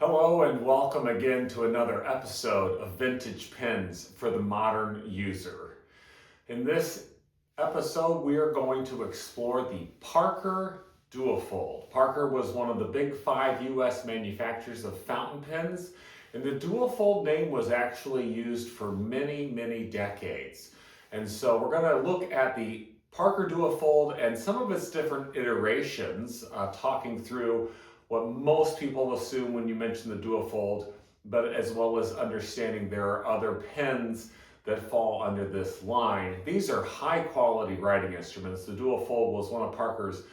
Hello and welcome again to another episode of Vintage Pens for the Modern User. In this episode, we are going to explore the Parker Duofold. Parker was one of the big 5 US manufacturers of fountain pens, and the Duofold name was actually used for many decades. And so we're going to look at the Parker Duofold and some of its different iterations, talking through what most people assume when you mention the Duofold, but as well as understanding there are other pens that fall under this line. These are high quality writing instruments. The Duofold was one of Parker's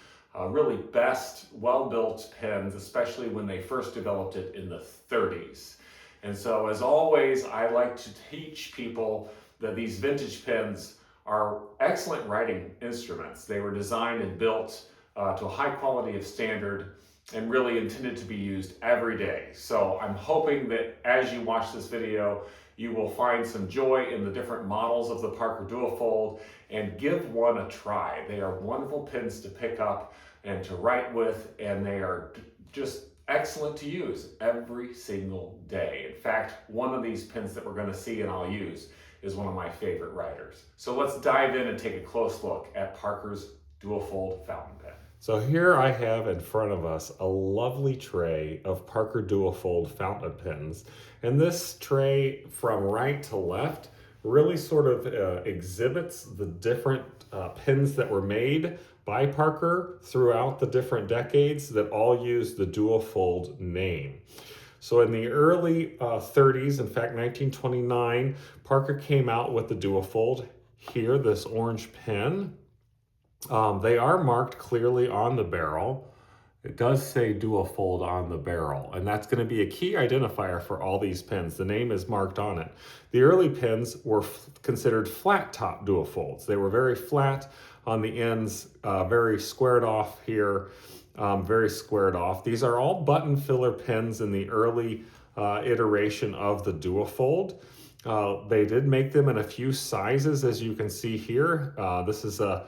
really best, well-built pens, especially when they first developed it in the 30s. And so as always, I like to teach people that these vintage pens are excellent writing instruments. They were designed and built to a high quality of standard and really intended to be used every day. So I'm hoping that as you watch this video, you will find some joy in the different models of the Parker Duofold and give one a try. They are wonderful pens to pick up and to write with, and they are just excellent to use every single day. In fact, one of these pens that we're going to see and I'll use is one of my favorite writers. So let's dive in and take a close look at Parker's Duofold fountain pen. So here I have in front of us a lovely tray of Parker Duofold fountain pens. And this tray from right to left really sort of exhibits the different pens that were made by Parker throughout the different decades that all use the Duofold name. So in the early 30s, in fact 1929, Parker came out with the Duofold. Here, this orange pen. They are marked clearly on the barrel. It does say Duofold on the barrel, and that's going to be a key identifier for all these pens. The name is marked on it. The early pens were considered flat top Duofolds. They were very flat on the ends, very squared off here, very squared off. These are all button filler pens in the early iteration of the Duofold. They did make them in a few sizes, as you can see here. This is a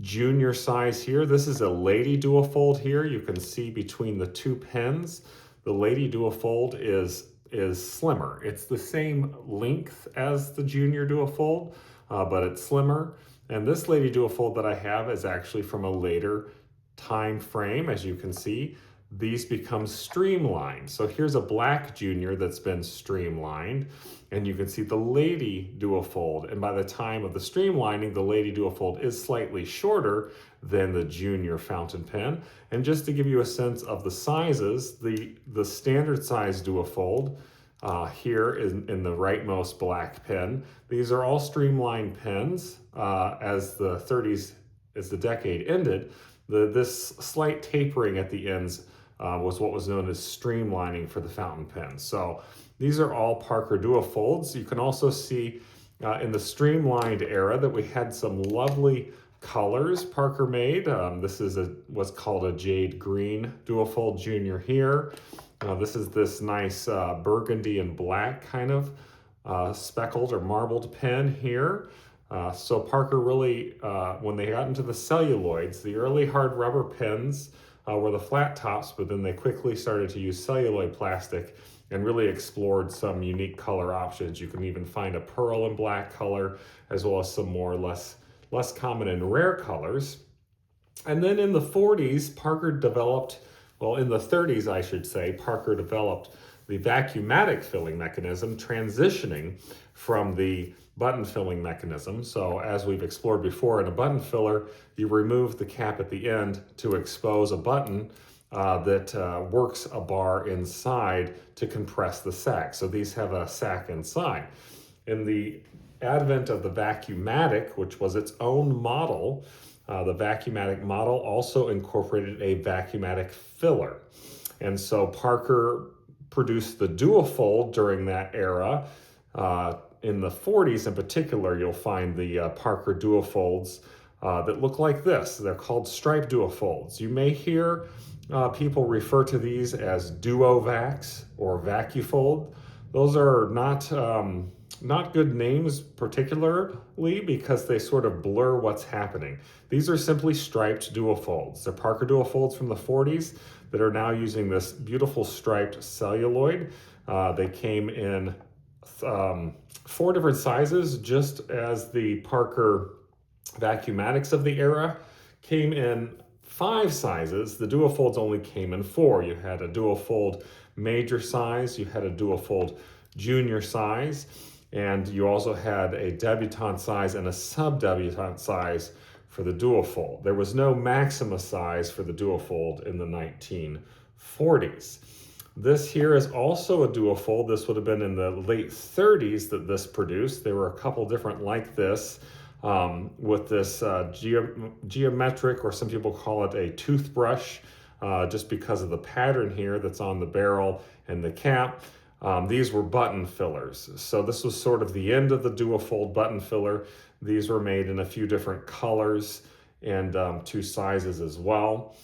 junior size here. This is a Lady Duofold here. You can see between the two pens, the Lady Duofold is slimmer. It's the same length as the Junior Duofold, but it's slimmer. And this Lady Duofold that I have is actually from a later time frame. As you can see, these become streamlined. So here's a black Junior that's been streamlined, and you can see the Lady Duofold. And by the time of the streamlining, the Lady Duofold is slightly shorter than the Junior fountain pen. And just to give you a sense of the sizes, the standard size Duofold here is in the rightmost black pen. These are all streamlined pens. As the 30s, as the decade ended, this slight tapering at the ends was what was known as streamlining for the fountain pen. So these are all Parker Duofolds. You can also see in the streamlined era that we had some lovely colors Parker made. This is what's called a jade green Duofold Junior here. This is this nice burgundy and black kind of speckled or marbled pen here. So Parker really, when they got into the celluloids, the early hard rubber pens were the flat tops, but then they quickly started to use celluloid plastic and really explored some unique color options. You can even find a pearl and black color, as well as some more less common and rare colors. And then in the 40s, Parker developed, well, in the 30s, I should say, Parker developed the Vacuumatic filling mechanism, transitioning from the button filling mechanism. So as we've explored before, in a button filler, you remove the cap at the end to expose a button that works a bar inside to compress the sac. So these have a sac inside. In the advent of the Vacuumatic, which was its own model, the Vacuumatic model also incorporated a Vacuumatic filler. And so Parker produced the Duofold during that era. In the 40s in particular, you'll find the Parker Duofolds that look like this. They're called striped Duofolds. You may hear people refer to these as Duovacs or Vacuufold. Those are not not good names particularly because they sort of blur what's happening. These are simply striped duofolds. They're Parker Duofolds from the 40s that are now using this beautiful striped celluloid. They came in 4 different sizes, just as the Parker Vacuumatics of the era came in 5 sizes. The Duofolds only came in 4. You had a Duofold major size, you had a Duofold junior size, and you also had a debutante size and a sub-debutante size for the Duofold. There was no Maxima size for the Duofold in the 1940s. This here is also a Duofold. This would have been in the late 30s that this produced. There were a couple different like this with this geometric, or some people call it a toothbrush, just because of the pattern here that's on the barrel and the cap. These were button fillers. So this was sort of the end of the Duofold button filler. These were made in a few different colors and 2 sizes as well.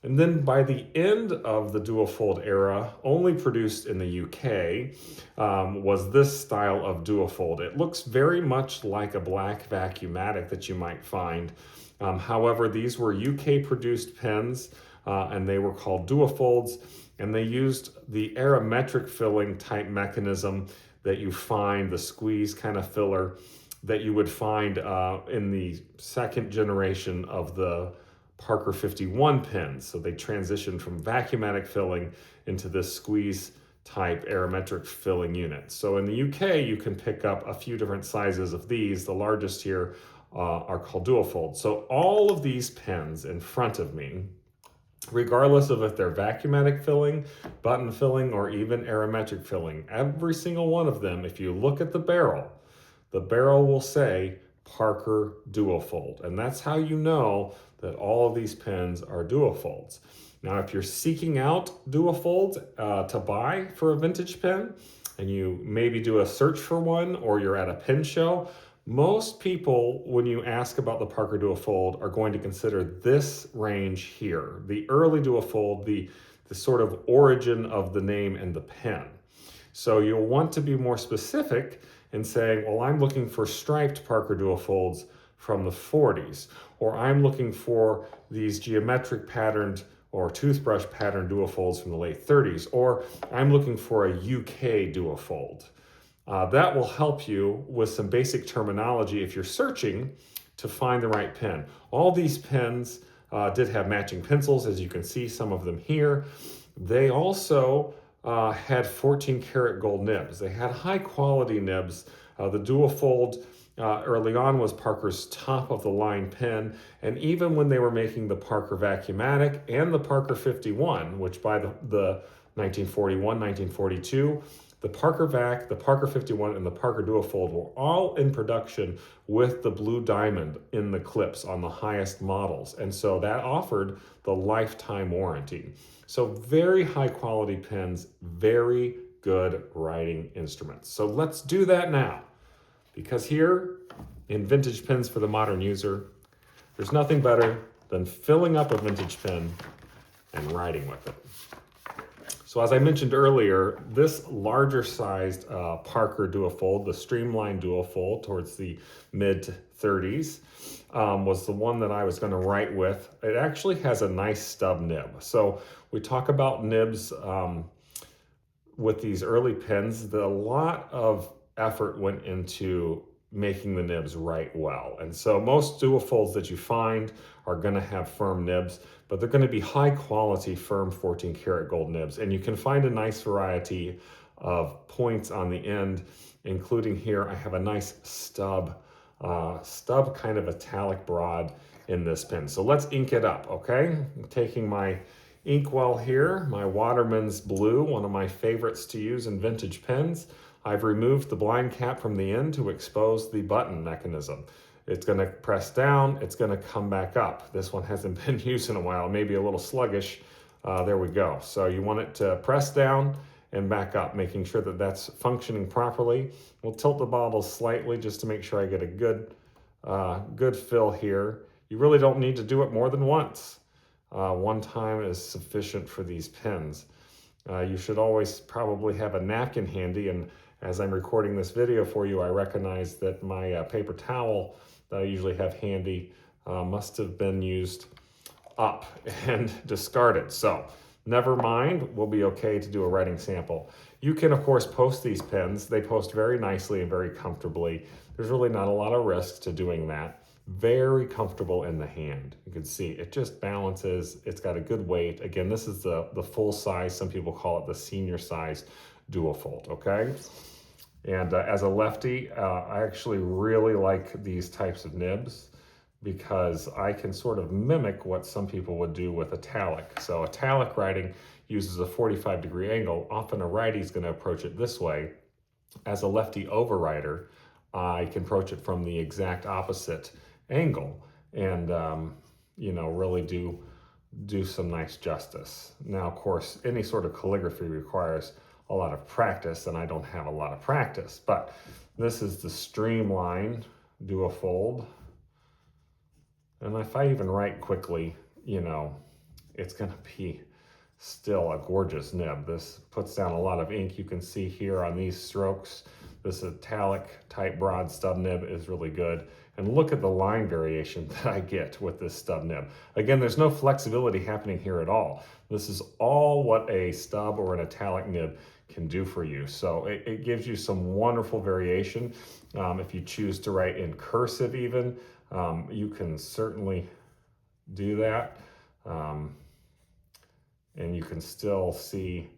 And then by the end of the Duofold era, only produced in the UK, was this style of Duofold. It looks very much like a black Vacuumatic that you might find. However, these were UK produced pens, and they were called Duofolds, and they used the aerometric filling type mechanism that you find, the squeeze kind of filler that you would find in the second generation of the Parker 51 pens. So they transitioned from Vacuumatic filling into this squeeze type aerometric filling unit. So in the UK, you can pick up a few different sizes of these. The largest here are called Duofold. So all of these pens in front of me, regardless of if they're Vacuumatic filling, button filling, or even aerometric filling, every single one of them, if you look at the barrel will say Parker Duofold. And that's how you know that all of these pens are Duofolds. Now, if you're seeking out Duofolds to buy for a vintage pen, and you maybe do a search for one, or you're at a pen show, most people, when you ask about the Parker Duofold, are going to consider this range here, the early Duofold, the sort of origin of the name and the pen. So you'll want to be more specific in saying, well, I'm looking for striped Parker Duofolds from the 40s, or I'm looking for these geometric patterned or toothbrush patterned Duofolds from the late 30s, or I'm looking for a UK Duofold. That will help you with some basic terminology if you're searching to find the right pen. All these pens did have matching pencils, as you can see some of them here. They also had 14 karat gold nibs. They had high quality nibs. The Duofold early on was Parker's top of the line pen, and even when they were making the Parker Vacuumatic and the Parker 51, which by the 1941, 1942, the Parker Vac, the Parker 51, and the Parker Duofold were all in production with the blue diamond in the clips on the highest models. And so that offered the lifetime warranty. So very high quality pens, very good writing instruments. So let's do that now. Because here in Vintage Pens for the Modern User, there's nothing better than filling up a vintage pen and writing with it. So as I mentioned earlier, this larger sized Parker Duofold, the streamline Duofold towards the mid 30s, was the one that I was going to write with. It actually has a nice stub nib. So we talk about nibs with these early pens. A lot of effort went into making the nibs write well. And so most Duofolds that you find are going to have firm nibs, but they're going to be high quality firm 14 karat gold nibs. And you can find a nice variety of points on the end, including here I have a nice stub kind of italic broad in this pen. So let's ink it up, okay? I'm taking my inkwell here, my Waterman's Blue, one of my favorites to use in vintage pens. I've removed the blind cap from the end to expose the button mechanism. It's going to press down, it's going to come back up. This one hasn't been used in a while, maybe a little sluggish. There we go. So you want it to press down and back up, making sure that that's functioning properly. We'll tilt the bottle slightly just to make sure I get a good fill here. You really don't need to do it more than once. One time is sufficient for these pens. You should always probably have a napkin handy and As I'm recording this video for you, I recognize that my paper towel that I usually have handy must have been used up and discarded. So never mind, we'll be okay to do a writing sample. You can, of course, post these pens. They post very nicely and very comfortably. There's really not a lot of risk to doing that. Very comfortable in the hand. You can see it just balances. It's got a good weight. Again, this is the full size. Some people call it the senior size Duofold, okay? And as a lefty, I actually really like these types of nibs because I can sort of mimic what some people would do with italic. So italic writing uses a 45-degree angle. Often a righty is going to approach it this way. As a lefty overwriter, I can approach it from the exact opposite angle and really do some nice justice. Now, of course, any sort of calligraphy requires a lot of practice, and I don't have a lot of practice, but this is the Streamline Duofold. And if I even write quickly, it's going to be still a gorgeous nib. This puts down a lot of ink. You can see here on these strokes, this italic type broad stub nib is really good. And look at the line variation that I get with this stub nib. Again, there's no flexibility happening here at all. This is all what a stub or an italic nib can do for you. So it gives you some wonderful variation. If you choose to write in cursive even, you can certainly do that. And you can still see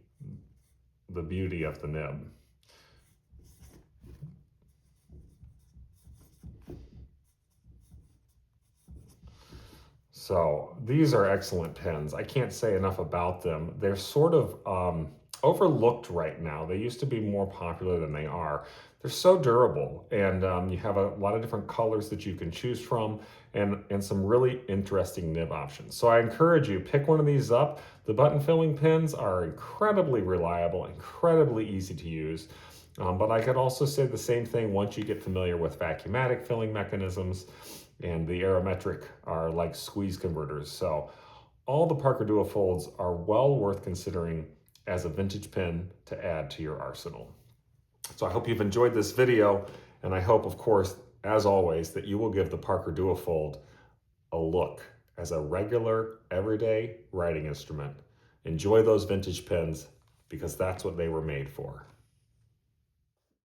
the beauty of the nib. So these are excellent pens. I can't say enough about them. They're sort of overlooked right now. They used to be more popular than they are. They're so durable, and you have a lot of different colors that you can choose from, and some really interesting nib options. So I encourage you, pick one of these up. The button filling pens are incredibly reliable, incredibly easy to use. But I could also say the same thing once you get familiar with Vacuumatic filling mechanisms, and the aerometric are like squeeze converters. So all the Parker Duofolds are well worth considering as a vintage pen to add to your arsenal. So I hope you've enjoyed this video, and I hope, of course, as always, that you will give the Parker Duofold a look as a regular, everyday writing instrument. Enjoy those vintage pens because that's what they were made for.